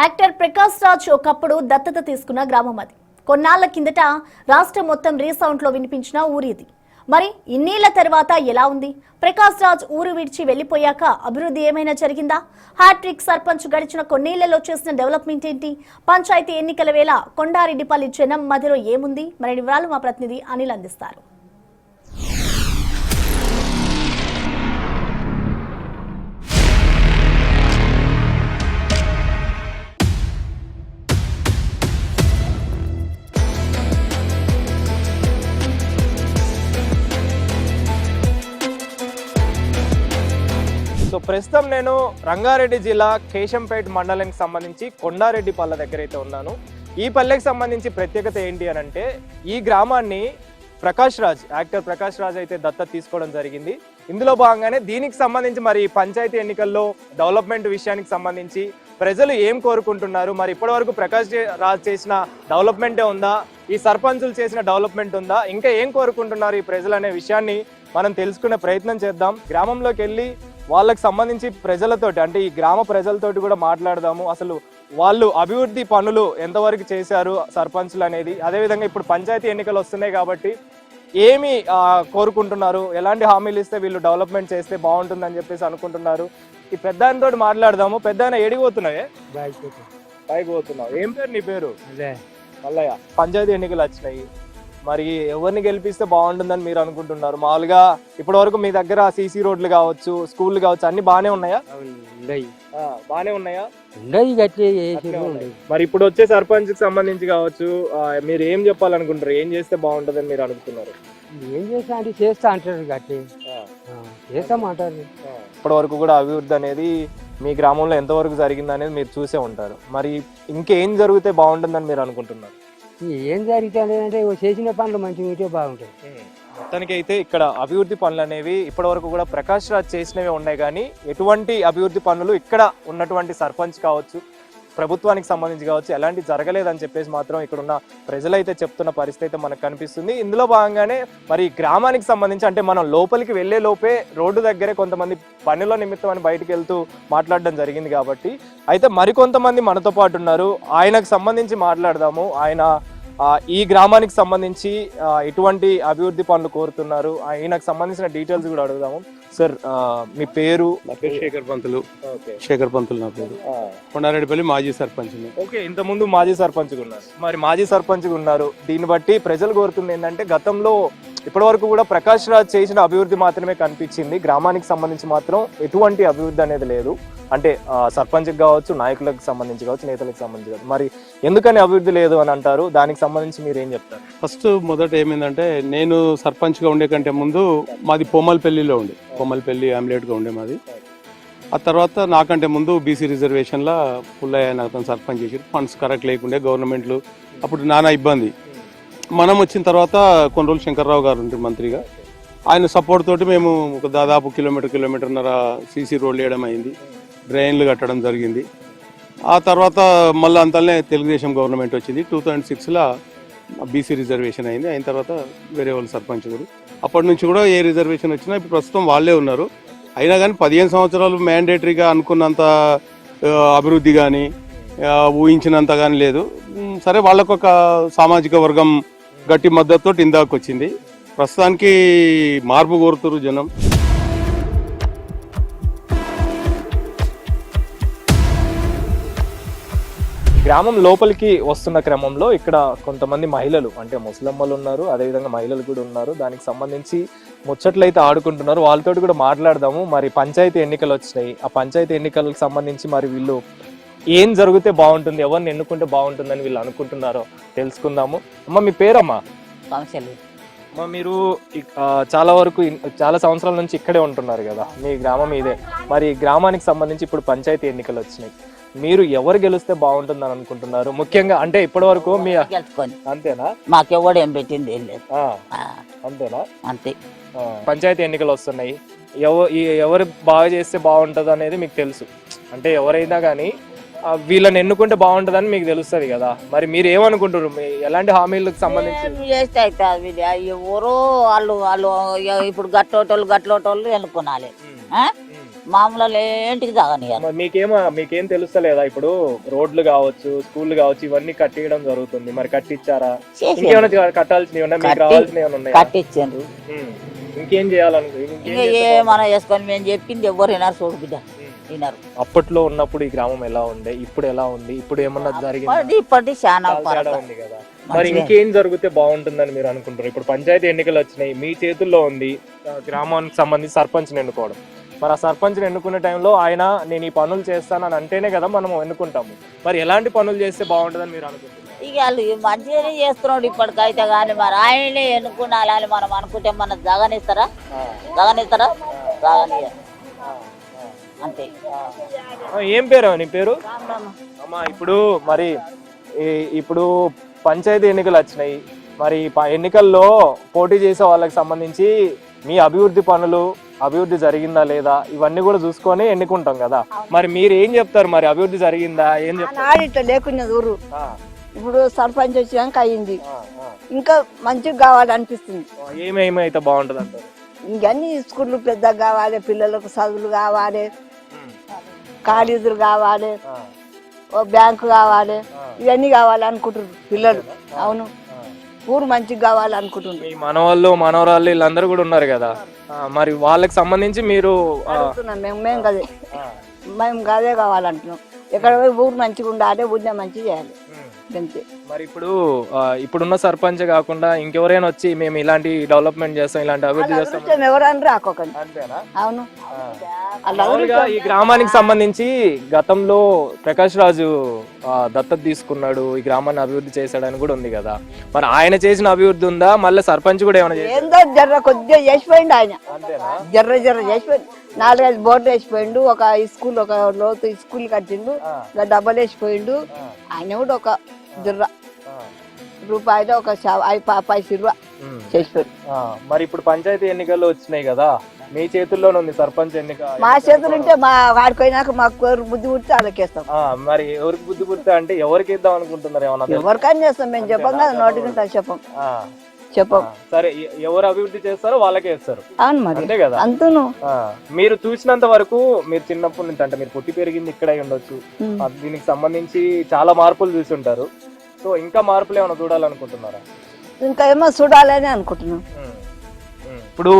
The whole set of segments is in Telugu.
యాక్టర్ ప్రకాష్ రాజ్ ఒకప్పుడు దత్తత తీసుకున్న గ్రామం అది. కొన్నాళ్ల కిందట రాష్ట్రం మొత్తం రీసౌండ్ లో వినిపించిన ఊరి ఇది. మరి ఇన్నేళ్ల తర్వాత ఎలా ఉంది? ప్రకాష్ రాజ్ ఊరు విడిచి వెళ్లిపోయాక అభివృద్ధి ఏమైనా జరిగిందా? హ్యాట్రిక్ సర్పంచ్ గడిచిన కొన్నేళ్లలో చేసిన డెవలప్మెంట్ ఏంటి? పంచాయతీ ఎన్నికల వేళ కొండారెడ్డిపల్లి జనం మధ్యలో ఏముంది? మరి వివరాలు మా ప్రతినిధి అనిల్ అందిస్తారు. సో ప్రస్తుతం నేను రంగారెడ్డి జిల్లా కేశంపేట మండలానికి సంబంధించి కొండారెడ్డిపల్లె దగ్గర అయితే ఉన్నాను. ఈ పల్లెకి సంబంధించి ప్రత్యేకత ఏంటి అని అంటే, ఈ గ్రామాన్ని యాక్టర్ ప్రకాష్ రాజ్ అయితే దత్తత తీసుకోవడం జరిగింది. ఇందులో భాగంగానే దీనికి సంబంధించి మరి పంచాయతీ ఎన్నికల్లో డెవలప్మెంట్ విషయానికి సంబంధించి ప్రజలు ఏం కోరుకుంటున్నారు, మరి ఇప్పటివరకు ప్రకాష్ రాజ్ చేసిన డెవలప్మెంటే ఉందా, ఈ సర్పంచులు చేసిన డెవలప్మెంట్ ఉందా, ఇంకా ఏం కోరుకుంటున్నారు ఈ ప్రజలు అనే విషయాన్ని మనం తెలుసుకునే ప్రయత్నం చేద్దాం. గ్రామంలోకి వెళ్ళి వాళ్ళకి సంబంధించి ప్రజలతోటి, అంటే ఈ గ్రామ ప్రజలతోటి కూడా మాట్లాడదాము. అసలు వాళ్ళు అభివృద్ధి పనులు ఎంతవరకు చేశారు సర్పంచులు అనేది, అదేవిధంగా ఇప్పుడు పంచాయతీ ఎన్నికలు వస్తున్నాయి కాబట్టి ఏమి కోరుకుంటున్నారు, ఎలాంటి హామీలు ఇస్తే వీళ్ళు డెవలప్మెంట్ చేస్తే బాగుంటుందని చెప్పేసి అనుకుంటున్నారు. ఈ పెద్ద ఆయనతో మాట్లాడదాము. పెద్ద ఆయన ఏడిపోతున్నావే? పైకి పోతున్నావు. ఏం పేరు నీ పేరు? మల్లయ్య. పంచాయతీ ఎన్నికలు వచ్చినాయి, మరి ఎవరిని గెలిపిస్తే బాగుంటుందని మీరు అనుకుంటున్నారు? మామూలుగా ఇప్పటి వరకు మీ దగ్గర సీసీ రోడ్లు కావచ్చు, స్కూళ్ళు కావచ్చు, అన్ని బాగానే ఉన్నాయా? బాగానే ఉన్నాయా? మరి ఇప్పుడు వచ్చే సర్పంచ్ కి సంబంధించి కావచ్చు, మీరు ఏం చెప్పాలనుకుంటారు? ఏం చేస్తే బాగుంటుందని మీరు అనుకుంటున్నారు? ఏం చేస్తా అంటే చేస్తా అంటారు, గట్టి చేస్తామంటారు. ఇప్పటి వరకు కూడా అభివృద్ధి అనేది మీ గ్రామంలో ఎంతవరకు జరిగింది అనేది మీరు చూసే ఉంటారు. మరి ఇంకేం జరిగితే బాగుంటుందని మీరు అనుకుంటున్నారు? ఏం జరుగుతుంది అంటే చేసిన పనులు మంచిగా ఉంటే బాగుంటాయి. మొత్తానికి అయితే ఇక్కడ అభివృద్ధి పనులు అనేవి ఇప్పటి వరకు కూడా ప్రకాష్ రాజ్ చేసినవి ఉన్నాయి, కానీ ఎటువంటి అభివృద్ధి పనులు ఇక్కడ ఉన్నటువంటి సర్పంచ్ కావచ్చు, ప్రభుత్వానికి సంబంధించి కావచ్చు, ఎలాంటి జరగలేదని చెప్పేసి మాత్రం ఇక్కడ ఉన్న ప్రజలైతే చెప్తున్న పరిస్థితి అయితే మనకు కనిపిస్తుంది. ఇందులో భాగంగానే మరి గ్రామానికి సంబంధించి, అంటే మనం లోపలికి వెళ్లే లోపే రోడ్డు దగ్గరే కొంతమంది పనుల నిమిత్తం అని బయటకు వెళ్తూ మాట్లాడడం జరిగింది. కాబట్టి అయితే మరికొంతమంది మనతో పాటు ఉన్నారు, ఆయనకు సంబంధించి మాట్లాడదాము. ఆయన ఈ గ్రామానికి సంబంధించి ఎటువంటి అభివృద్ధి పనులు కోరుతున్నారు, ఆయనకు సంబంధించిన డీటెయిల్స్ కూడా అడుగుదాము. సార్, మీ పేరు? నా పేరు శేఖర్ పంతులు నా పేరు. కొండారెడ్డిపల్లి మాజీ సర్పంచ్. ఓకే, ఇంత ముందు మాజీ సర్పంచ్ ఉన్నారు. మరి మాజీ సర్పంచ్ ఉన్నారు, దీన్ని బట్టి ప్రజలు కోరుతుంది ఏంటంటే, గతంలో ఇప్పటి వరకు కూడా ప్రకాష్ రాజ్ చేసిన అభివృద్ధి మాత్రమే కనిపించింది, గ్రామానికి సంబంధించి మాత్రం ఎటువంటి అభివృద్ధి అనేది లేదు. అంటే సర్పంచ్కి కావచ్చు, నాయకులకు సంబంధించి కావచ్చు, నేతలకు సంబంధించి కావచ్చు. మరి ఎందుకని అభివృద్ధి లేదు అని అంటారు? దానికి సంబంధించి మీరు ఏం చెప్తారు? ఫస్ట్ మొదట ఏమైందంటే, నేను సర్పంచ్గా ఉండే కంటే ముందు మాది పొమ్మలపల్లిలో ఉండే, పొమ్మలపల్లి ఆమ్లెట్గా ఉండే మాది. ఆ తర్వాత నాకంటే ముందు బీసీ రిజర్వేషన్లో పుల్లయ్య నాకు సర్పంచ్ చేసి ఫండ్స్ కరెక్ట్ లేకుండే, గవర్నమెంట్లు అప్పుడు నానా ఇబ్బంది. మనం వచ్చిన తర్వాత కొన్ని రోజులు శంకర్రావు గారు ఉంటే మంత్రిగా, ఆయన సపోర్ట్ తోటి మేము ఒక దాదాపు కిలోమీటర్న్నర సీసీ రోడ్లు వేయడం అయింది, డ్రైన్లు కట్టడం జరిగింది. ఆ తర్వాత మళ్ళీ అంతలోనే తెలుగుదేశం గవర్నమెంట్ వచ్చింది. 2006లో బీసీ రిజర్వేషన్ అయింది. అయిన తర్వాత వేరే వాళ్ళు సర్పంచ్ కూడా, అప్పటి నుంచి కూడా ఏ రిజర్వేషన్ వచ్చినా ఇప్పుడు ప్రస్తుతం వాళ్ళే ఉన్నారు. అయినా కానీ 15 సంవత్సరాలు మ్యాండేటరీగా అనుకున్నంత అభివృద్ధి కానీ ఊహించినంత కానీ లేదు. సరే, వాళ్ళకొక సామాజిక వర్గం గట్టి మద్దతుతో ఇందాక వచ్చింది. ప్రస్తుతానికి మార్పు కోరుతున్నారు జనం. గ్రామం లోపలికి వస్తున్న క్రమంలో ఇక్కడ కొంతమంది మహిళలు, అంటే ముస్లింలు ఉన్నారు, అదేవిధంగా మహిళలు కూడా ఉన్నారు, దానికి సంబంధించి ముచ్చట్లయితే ఆడుకుంటున్నారు. వాళ్ళతో కూడా మాట్లాడదాము. మరి పంచాయతీ ఎన్నికలు వచ్చినాయి, ఆ పంచాయతీ ఎన్నికలకు సంబంధించి మరి వీళ్ళు ఏం జరిగితే బాగుంటుంది, ఎవరిని ఎన్నుకుంటే బాగుంటుందని వీళ్ళు అనుకుంటున్నారో తెలుసుకుందాము. అమ్మ, మీ పేరమ్మా? అమ్మ, మీరు చాలా సంవత్సరాల నుంచి ఇక్కడే ఉంటున్నారు కదా, మీ గ్రామం ఇదే. మరి గ్రామానికి సంబంధించి ఇప్పుడు పంచాయతీ ఎన్నికలు వచ్చినాయి, మీరు ఎవరు గెలిస్తే బాగుంటుందని అనుకుంటున్నారు? ముఖ్యంగా అంటే ఇప్పటి వరకు మీ అంతేనా? మాకెవడు ఏం పెట్టింది అంతేనా? అంతే. పంచాయతీ ఎన్నికలు వస్తున్నాయి, ఎవరు బాగా చేస్తే బాగుంటుంది అనేది మీకు తెలుసు. అంటే ఎవరైనా కానీ వీళ్ళని ఎన్నుకుంటే బాగుంటుందని మీకు తెలుస్తుంది కదా, మరి మీరు ఏమనుకుంటారు? ఎలాంటి హామీలకు సంబంధించి చేస్తే అవుతుంది? ఎవరో వాళ్ళు ఇప్పుడు గట్లోటోళ్ళు ఎన్నుకోనాలి. మామూలు ఏంటికి తాగనియాలి. మరి మీకేం తెలుస్తలేదా? ఇప్పుడు రోడ్లు కావచ్చు, స్కూళ్ళు కావచ్చు, ఇవన్నీ కట్టియడం జరుగుతుంది. మరి కట్టించారా? ఇంకేమైనా కట్టాల్సినవి ఉన్నాయి? మీకు రావాల్సినవి ఏమైనా ఉన్నాయా? కట్టించారు. ఇంకేం చేయాలను? ఇంకా ఏమన్నా చేసుకొని మేము చెప్పింది ఎవరు వినారు చూడు బిడ్డ, వినారు. అప్పట్లో ఉన్నప్పుడు ఈ గ్రామం ఎలా ఉండే, ఇప్పుడు ఎలా ఉంది? ఇప్పుడు ఏమన్నా జరిగింది? ఇప్పటి చాలా తేడా ఉంది కదా. మరి ఇంకేం జరిగితే బాగుంటుందని మీరు అనుకుంటారు? ఇప్పుడు పంచాయతీ ఎన్నికలు వచ్చినాయి, మీ చేతుల్లో ఉంది గ్రామానికి సంబంధించి సర్పంచ్ని ఎన్నుకోవడం. మరి ఆ సర్పంచ్ని ఎన్నుకునే టైంలో ఆయన నేను ఈ పనులు చేస్తానని అంటేనే కదా మనం ఎన్నుకుంటాము. మరి ఎలాంటి పనులు చేస్తే బాగుంటుందని మీరు అనుకుంటున్నారు? ఇక వాళ్ళు మంచిగానే చేస్తున్నాడు ఇప్పటికైతే, కానీ మరి ఆయనే ఎన్నుకున్నాలని మనం అనుకుంటే మన జగనిస్తారా? జగనిస్తారా? జగనియ అంతే. ఏం పేరు నీ పేరు? అమ్మా, ఇప్పుడు పంచాయతీ ఎన్నికలు వచ్చినాయి. మరి ఎన్నికల్లో పోటీ చేసే వాళ్ళకి సంబంధించి మీ అభివృద్ధి జరిగిందా లేదా ఇవన్నీ కూడా చూసుకొని ఎన్నుకుంటాం కదా. మరి మీరు ఏం చెప్తారు? మరి అభివృద్ధి జరిగిందా? ఏం చెప్తారు? ఇట్లా లేకున్నది ఊరు ఇప్పుడు సర్పంచ్ వచ్చాక అయ్యింది, ఇంకా మంచిగా కావాలనిపిస్తుంది. ఏమేమి అయితే బాగుంటది అంటారు? ఇంకన్నీ స్కూళ్ళు పెద్దగా కావాలి, పిల్లలకు చదువులు కావాలి, కాలేజీలు కావాలి, ఓ బ్యాంకు కావాలి, ఇవన్నీ కావాలి అనుకుంటున్నారు పిల్లలు. అవును, ఊరు మంచిగా కావాలి అనుకుంటున్నారు. మీ మనవాళ్ళు మనవరాళ్ళు వీళ్ళందరూ కూడా ఉన్నారు కదా, మరి వాళ్ళకి సంబంధించి మీరు మేము గదే కావాలంటున్నాం. ఎక్కడ పోయి ఊరు మంచిగా ఉండాలి, ఊరినే మంచిగా చేయాలి అంతే. మరి ఇప్పుడున్న సర్పంచ్ కాకుండా ఇంకెవరైనా వచ్చి మేము ఇలాంటి డెవలప్మెంట్ చేస్తాం, ఇలాంటి అభివృద్ధి చేస్తాం ఎవరని రాకోకండి. అవును, ఈ గ్రామానికి సంబంధించి గతంలో ప్రకాష్ రాజు దత్తత తీసుకున్నాడు, ఈ గ్రామాన్ని అభివృద్ధి చేశాడని కూడా ఉంది కదా. మరి ఆయన చేసిన అభివృద్ధి ఉందా? మళ్ళీ సర్పంచ్ కూడా ఏమైనా ఏందో జర్ర కొద్దిగా చేసిపోయిండు ఆయన, జర్ర చేసిపోయిండు. 4-5 బోర్డు వేసిపోయిండు, ఒక స్కూల్, ఒక లోతు స్కూల్ కట్టిండు, డబ్బలు వేసిపోయిండు. ఆయన కూడా ఒక జర్ర రూపాయలు ఒక 5 చేసిపోయిండు. మరి ఇప్పుడు పంచాయతీ ఎన్నికల్లో వచ్చినాయి కదా, మీ చేతుల్లోనే ఉంది సర్పంచ్ ఎన్నిక. మా చేతులు ఉంటే మా వాడిపోయినాక మాకు బుద్ధి పుడితే వాళ్ళకేస్తాం. మరి ఎవరికి బుద్ధి పుడితే అంటే ఎవరికి ఇద్దాం అనుకుంటున్నారు? ఏమన్నా ఎవరికైనా చేస్తాం, మేము చెప్పం కదా, నోటికి చెప్పం. సరే, ఎవరు అభివృద్ధి చేస్తారో వాళ్ళకే ఇస్తారు. అవును, మరి అంతే కదా. అంతను మీరు చూసినంత వరకు, మీరు చిన్నప్పటి నుంచి అంటే మీరు పుట్టి పెరిగింది ఇక్కడే ఉండొచ్చు, దీనికి సంబంధించి చాలా మార్పులు చూసి ఉంటారు. సో ఇంకా మార్పులు ఏమైనా చూడాలనుకుంటున్నారా? ఇంకా ఏమో చూడాలని అనుకుంటున్నాం. ఇప్పుడు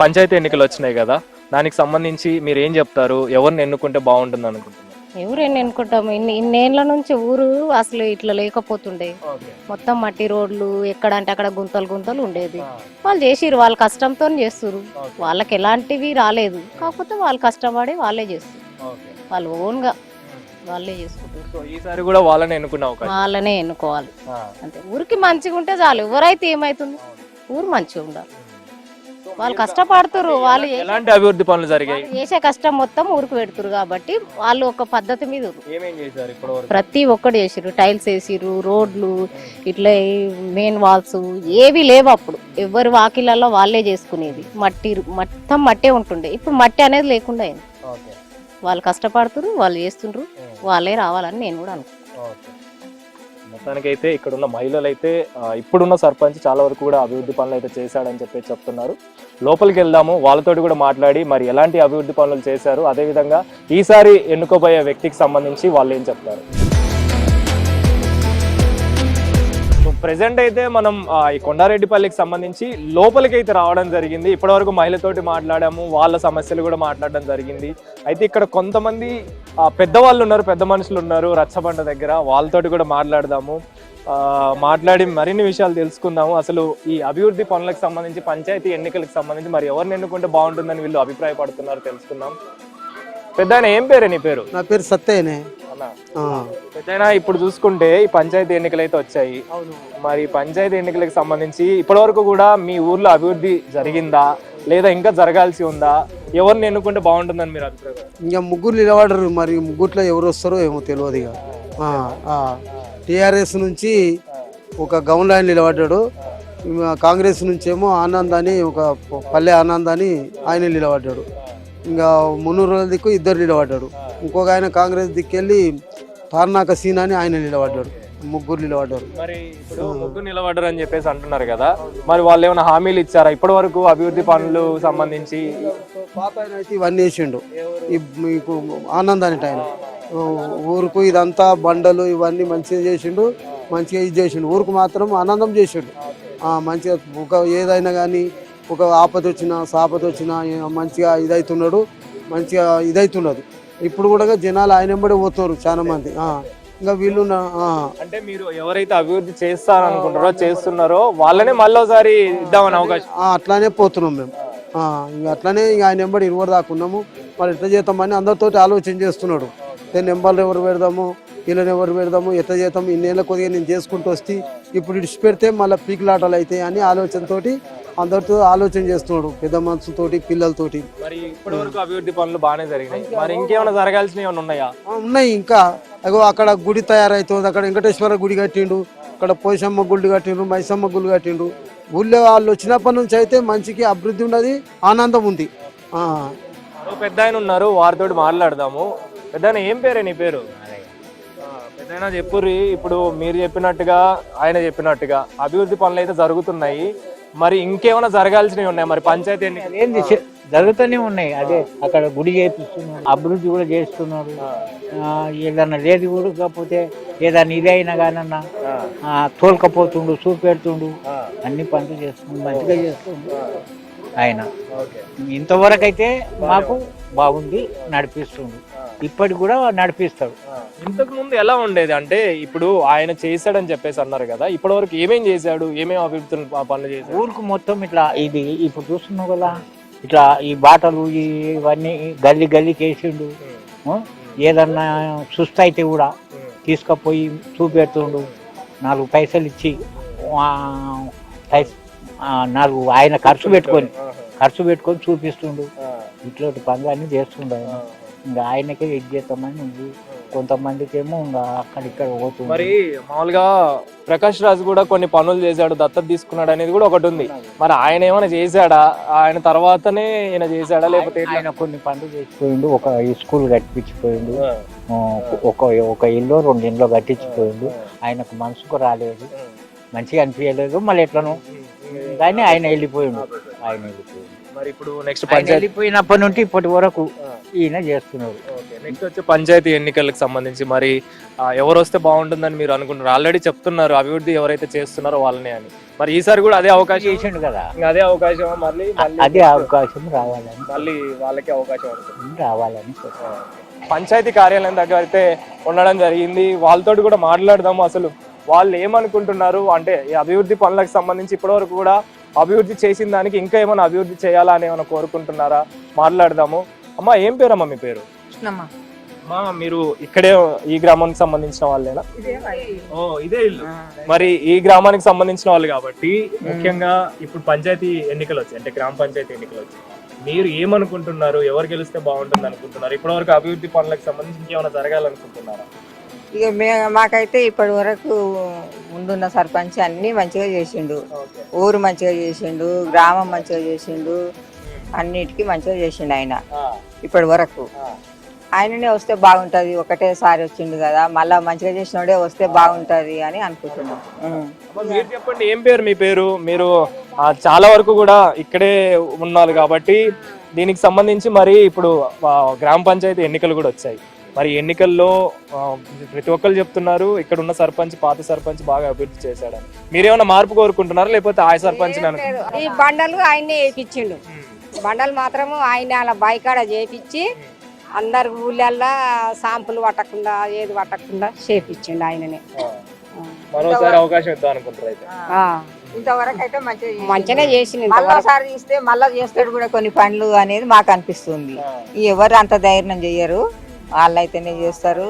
పంచాయతీ ఎన్నికలు వచ్చినాయి కదా, దానికి సంబంధించి మీరు ఏం చెప్తారు? ఎవరిని ఎన్నుకుంటే బాగుంటుంది అనుకుంటున్నారు? ఎవరైనా ఎన్నుకుంటాము. ఇన్నేళ్ల నుంచి ఊరు అసలు ఇట్లా లేకపోతుండే, మొత్తం మట్టి రోడ్లు, ఎక్కడ అంటే అక్కడ గుంతలు ఉండేది. వాళ్ళు చేసిరు, వాళ్ళ కష్టంతో చేస్తురు, వాళ్ళకి ఎలాంటివి రాలేదు. కాకపోతే వాళ్ళు కష్టపడి వాళ్ళే చేస్తారు, వాళ్ళు ఓన్ గా వాళ్ళే చేసుకుంటారు. ఈసారి కూడా వాళ్ళనే ఎన్నుకోవాలి అంటే ఊరికి మంచిగా ఉంటే చాలు. ఎవరైతే ఏమైతుంది, ఊరు మంచిగా ఉండాలి. వాళ్ళు కష్టపడుతురు, వాళ్ళు ఎలాంటి అభివృద్ధి పనులు జరిగాయి, చేసే కష్టం మొత్తం ఊరికి పెడుతురు కాబట్టి వాళ్ళు ఒక పద్ధతి మీద ప్రతి ఒక్కటి చేసిరు. టైల్స్ వేసిరు, రోడ్లు, ఇట్లా మెయిన్ వాల్స్ ఏవి లేవు. అప్పుడు ఎవరి వాకిళ్ళలో వాళ్ళే చేసుకునేది, మొత్తం మట్టే ఉంటుండే. ఇప్పుడు మట్టి అనేది లేకుండా అయింది. వాళ్ళు కష్టపడుతురు, వాళ్ళు చేస్తుండ్రు, వాళ్ళే రావాలని నేను కూడా అనుకుంటున్నాను. మొత్తానికైతే ఇక్కడ ఉన్న మహిళలు అయితే ఇప్పుడున్న సర్పంచ్ చాలా వరకు కూడా అభివృద్ధి పనులు అయితే చేశాడని చెప్పి చెప్తున్నారు. లోపలికి వెళ్దాము, వాళ్ళతోటి కూడా మాట్లాడి మరి ఎలాంటి అభివృద్ధి పనులు చేశారు, అదేవిధంగా ఈసారి ఎన్నుకోబోయే వ్యక్తికి సంబంధించి వాళ్ళు ఏం చెప్తారు. ప్రెసెంట్ అయితే మనం ఈ కొండారెడ్డిపల్లికి సంబంధించి లోపలికి అయితే రావడం జరిగింది. ఇప్పటివరకు మహిళతోటి మాట్లాడాము, వాళ్ళ సమస్యలు కూడా మాట్లాడడం జరిగింది. అయితే ఇక్కడ కొంతమంది పెద్దవాళ్ళు ఉన్నారు, పెద్ద మనుషులు ఉన్నారు రచ్చబండ దగ్గర, వాళ్ళతోటి కూడా మాట్లాడదాము. మాట్లాడి మరిన్ని విషయాలు తెలుసుకుందాము. అసలు ఈ అభివృద్ధి పనులకు సంబంధించి, పంచాయతీ ఎన్నికలకు సంబంధించి మరి ఎవరిని ఎన్నుకుంటే బాగుంటుందని వీళ్ళు అభిప్రాయపడుతున్నారు తెలుసుకుందాం. పెద్దాయన ఏం పేరు? నీ పేరు? నా పేరు సత్తయ్యనే. పెద్దయినా ఇప్పుడు చూసుకుంటే ఈ పంచాయతీ ఎన్నికలు అయితే వచ్చాయి. మరి పంచాయతీ ఎన్నికలకు సంబంధించి ఇప్పటి వరకు కూడా మీ ఊర్లో అభివృద్ధి జరిగిందా లేదా ఇంకా జరగాల్సి ఉందా? ఎవరిని ఎన్నుకుంటే బాగుంటుందని మీరు అభిప్రాయం? ఇంకా ముగ్గురు నిలబడరు, మరి ముగ్గురులో ఎవరు వస్తారో ఏమో తెలియదు. ఇక టీఆర్ఎస్ నుంచి ఒక గౌన్ లైన్ నిలబడ్డాడు, కాంగ్రెస్ నుంచి ఏమో ఆనంద్ అని, ఒక పల్లె ఆనంద్ అని ఆయన నిలబడ్డాడు. ఇంకా మున్నూరు రోజుల దిక్కు 2 నిలబడ్డాడు. ఇంకొక ఆయన కాంగ్రెస్ దిక్కెళ్ళి తార్నాక సీన్ అని ఆయన నిలబడ్డాడు. ముగ్గురు నిలబడ్డారు. మరి ఇప్పుడు ముగ్గురు నిలబడ్డారు అని చెప్పేసి అంటున్నారు కదా, మరి వాళ్ళు ఏమైనా హామీలు ఇచ్చారా ఇప్పటి వరకు అభివృద్ధి పనులు సంబంధించి? పాత ఆయన అయితే ఇవన్నీ వేసిండు, మీకు ఆనందాన్ని ఆయన ఊరుకు ఇదంతా బండలు ఇవన్నీ మంచిగా చేసిండు, మంచిగా ఇది చేసిండు. ఊరుకు మాత్రం ఆనందం చేసిండు. మంచిగా ఒక ఏదైనా కానీ ఒక ఆపద వచ్చినా సాపద వచ్చినా మంచిగా ఇదవుతున్నాడు, మంచిగా ఇదవుతున్నది. ఇప్పుడు కూడా జనాలు ఆయన వెంబడి పోతున్నారు చాలా మంది. ఇంకా వీళ్ళు అంటే మీరు ఎవరైతే అభివృద్ధి చేస్తారనుకుంటారో చేస్తున్నారో వాళ్ళనే మళ్ళీ ఒకసారి ఇద్దామని అవకాశం అట్లానే పోతున్నాం మేము. ఇంకా అట్లానే ఇంకా ఆయన వెంబడి 20 దాకా ఉన్నాము. మరి ఎట్లా చేద్దామని అందరితో ఆలోచన చేస్తున్నాడు. నెంబర్లు ఎవరు పెడదాము, వీళ్ళని ఎవరు పెడదాము, ఎట్లా చేద్దాం, ఇన్నేళ్ళ కొద్దిగా నేను చేసుకుంటూ వస్తే ఇప్పుడు ఇడిచి పెడితే మళ్ళీ పీకులాటలు అవుతాయి అని ఆలోచనతోటి అందరితో ఆలోచన చేస్తున్నాడు, పెద్ద మనసుతోటి పిల్లలతోటి. మరి ఇప్పటి వరకు అభివృద్ధి పనులు బాగానే జరిగినాయి, మరి ఇంకేమైనా జరగాల్సినవి ఏమైనా ఉన్నాయా? ఉన్నాయి ఇంకా. అగో అక్కడ గుడి తయారవుతుంది, అక్కడ వెంకటేశ్వర గుడి కట్టిండు, అక్కడ పోషమ్మ గుళ్ళు కట్టిండు, మైసమ్మ గుళ్ళు కట్టిండు. ఊళ్ళో వాళ్ళు వచ్చినప్పటి నుంచి అయితే మంచికి అభివృద్ధి ఉన్నది, ఆనందం ఉంది. పెద్ద ఆయన ఉన్నారు, వారితో మాట్లాడదాము. పెద్ద ఏం పేరే నీ పేరు? పెద్ద చెప్పుర్రి. ఇప్పుడు మీరు చెప్పినట్టుగా ఆయన చెప్పినట్టుగా అభివృద్ధి పనులు అయితే జరుగుతున్నాయి, మరి ఇంకేమైనా జరగాల్సినవి ఉన్నాయి? మరి పంచాయతీ ఏంది జరుగుతూనే ఉన్నాయి. అదే అక్కడ గుడి చేపిస్తున్నారు, అభివృద్ధి కూడా చేస్తున్నారు. ఏదన్నా లేదు కూడా కాకపోతే ఏదన్నా ఇది అయినా కానన్నా తోలుకపోతుండు, చూపెడుతుండు, అన్ని పనులు చేస్తుండు, మంచిగా చేస్తుండు ఆయన. ఇంతవరకు అయితే మాకు బాగుంది, నడిపిస్తుండు, ఇప్పటికి కూడా నడిపిస్తాడు. ఇంతకు ముందు ఎలా ఉండేది అంటే ఇప్పుడు ఆయన చేశాడని చెప్పేసి అన్నారు కదా, ఇప్పటి వరకు ఏమేం చేశాడు, ఏమేమి అభివృద్ధి పనులు చేశాడు? ఊరికి మొత్తం ఇట్లా ఇది ఇప్పుడు చూస్తున్నావు కదా, ఇట్లా ఈ బాటలు ఇవన్నీ గల్లీ గల్లీకి వేసిండు. ఏదన్నా సుస్థ అయితే కూడా తీసుకుపోయి చూపెడుతుండు, 4 పైసలు ఇచ్చి 4 ఆయన ఖర్చు పెట్టుకొని చూపిస్తుండు. ఇట్లాంటి పనులు అన్నీ చేస్తుండు. ఇంకా ఆయనకే ఇది చేస్తామని ఉంది. కొంతమందికి ఏమో ఇంకా అక్కడిక్కడ పోతుంది. మరి మామూలుగా ప్రకాష్ రాజ్ కూడా కొన్ని పనులు చేశాడు, దత్తత తీసుకున్నాడు అనేది కూడా ఒకటి ఉంది. మరి ఆయన ఏమైనా చేశాడా, ఆయన తర్వాతనే ఈయన చేశాడా, లేకపోతే ఆయన కొన్ని పనులు చేసిపోయిండు. ఒక స్కూల్ కట్టించిపోయిండు, ఒక ఇల్లు 2 ఇండ్లు కట్టించిపోయిండు. ఆయనకు మనసుకు రాలేదు, మంచిగా అనిపించలేదు. మళ్ళీ ఎట్లను కానీ ఆయన వెళ్ళిపోయిండు. మరి ఇప్పుడు నెక్స్ట్ వెళ్ళిపోయినప్పటి నుండి ఇప్పటి వరకు ఈయన చేస్తున్నారు. నెక్స్ట్ వచ్చే పంచాయతీ ఎన్నికలకు సంబంధించి మరి ఎవరు వస్తే బాగుంటుందని మీరు అనుకుంటున్నారు? ఆల్రెడీ చెప్తున్నారు అభివృద్ధి ఎవరైతే చేస్తున్నారో వాళ్ళనే అని. మరి ఈసారి కూడా అదే అవకాశం చేసిండు కదా, అదే అవకాశం అదే అవకాశం రావాలని, మళ్ళీ వాళ్ళకి అవకాశం రావాలని పంచాయతీ కార్యాలయం దగ్గర అయితే ఉండడం జరిగింది. వాళ్ళతో కూడా మాట్లాడదాము, అసలు వాళ్ళు ఏమనుకుంటున్నారు అంటే ఈ అభివృద్ధి పనులకు సంబంధించి ఇప్పటివరకు కూడా అభివృద్ధి చేసిన దానికి ఇంకా ఏమైనా అభివృద్ధి చేయాలా అని ఏమైనా కోరుకుంటున్నారా? మాట్లాడదాము. అమ్మా ఏం పేరమ్మా మీ పేరు? అమ్మా మీరు ఇక్కడే ఈ గ్రామానికి సంబంధించిన వాళ్ళేనా? ఇదే ఇల్లు. మరి ఈ గ్రామానికి సంబంధించిన వాళ్ళు కాబట్టి ముఖ్యంగా ఇప్పుడు పంచాయతీ ఎన్నికలు వచ్చాయి, అంటే గ్రామ పంచాయతీ ఎన్నికలు వచ్చాయి. మీరు ఏమనుకుంటున్నారు, ఎవరు గెలిస్తే బాగుంటుంది అనుకుంటున్నారు? ఇప్పటివరకు అభివృద్ధి పనులకు సంబంధించి ఇంకేమైనా జరగాలనుకుంటున్నారా? ఇక మాకైతే ఇప్పటి వరకు ముందున్న సర్పంచ్ అన్ని మంచిగా చేసిండు, ఊరు మంచిగా చేసిండు, గ్రామం మంచిగా చేసిండు, అన్నిటికీ మంచిగా చేసిండు ఆయన. ఇప్పటి వరకు ఆయననే వస్తే బాగుంటది, ఒకటేసారి వచ్చిండు కదా, మళ్ళా మంచిగా చేసినోడే వస్తే బాగుంటది అని అనుకుంటున్నాం. మీరు చెప్పండి, ఏం పేరు మీ పేరు? మీరు చాలా వరకు కూడా ఇక్కడే ఉన్నారు కాబట్టి దీనికి సంబంధించి మరి ఇప్పుడు గ్రామ పంచాయతీ ఎన్నికలు కూడా వచ్చాయి. మరి ఎన్నికల్లో ప్రతి ఒక్కరు చెప్తున్నారు ఇక్కడ ఉన్న సర్పంచ్, పాత సర్పంచ్ బాగా అభివృద్ధి చేశాడని. మీరేమైనా మార్పు కోరుకుంటున్నారా, లేకపోతే ఆ సర్పంచ్? ఈ బండలు ఆయనే వేయించిండు, బండలు మాత్రము ఆయన అలా బైకాడ చేపించి అందరు ఊళ్ళల్లో సాంపులు పట్టకుండా ఏది పట్టకుండా చేపించిండు ఆయననే. మరోసారి అవకాశం ఇద్దాం అనుకుంటారు అయితే? ఇంతవరకు అయితే మంచిగానే చేసిండు. మళ్ళీసారి ఇస్తే మళ్ళా చేస్తాడు కూడా కొన్ని పనులు అనేది మాకు అనిపిస్తుంది. ఎవరు అంత ధైర్యం చెయ్యరు, వాళ్ళైతేనే చేస్తారు,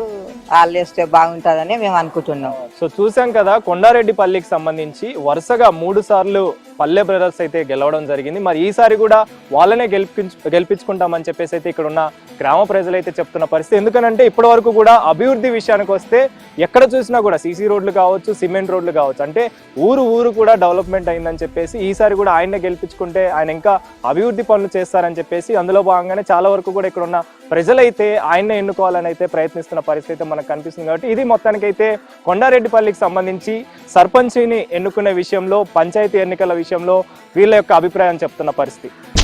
వాళ్ళు వేస్తే బాగుంటుందని మేము అనుకుంటున్నాం. సో చూసాం కదా, కొండారెడ్డిపల్లికి సంబంధించి వరుసగా 3 సార్లు పల్లె బ్రదర్స్ అయితే గెలవడం జరిగింది. మరి ఈసారి కూడా వాళ్ళనే గెలిపించుకుంటామని చెప్పేసి అయితే ఇక్కడ ఉన్న గ్రామ ప్రజలు అయితే చెప్తున్న పరిస్థితి. ఎందుకనంటే ఇప్పటి వరకు కూడా అభివృద్ధి విషయానికి వస్తే ఎక్కడ చూసినా కూడా సీసీ రోడ్లు కావచ్చు, సిమెంట్ రోడ్లు కావచ్చు, అంటే ఊరు కూడా డెవలప్మెంట్ అయిందని చెప్పేసి ఈసారి కూడా ఆయన్నే గెలిపించుకుంటే ఆయన ఇంకా అభివృద్ధి పనులు చేస్తారని చెప్పేసి అందులో భాగంగానే చాలా వరకు కూడా ఇక్కడ ఉన్న ప్రజలైతే ఆయన్నే ఎన్నుకోవాలని అయితే ప్రయత్నిస్తున్న పరిస్థితి మనకు కనిపిస్తుంది. కాబట్టి ఇది మొత్తానికైతే కొండారెడ్డిపల్లికి సంబంధించి సర్పంచ్ని ఎన్నుకునే విషయంలో, పంచాయతీ ఎన్నికల విషయంలో వీళ్ళ యొక్క అభిప్రాయం చెప్తున్న పరిస్థితి.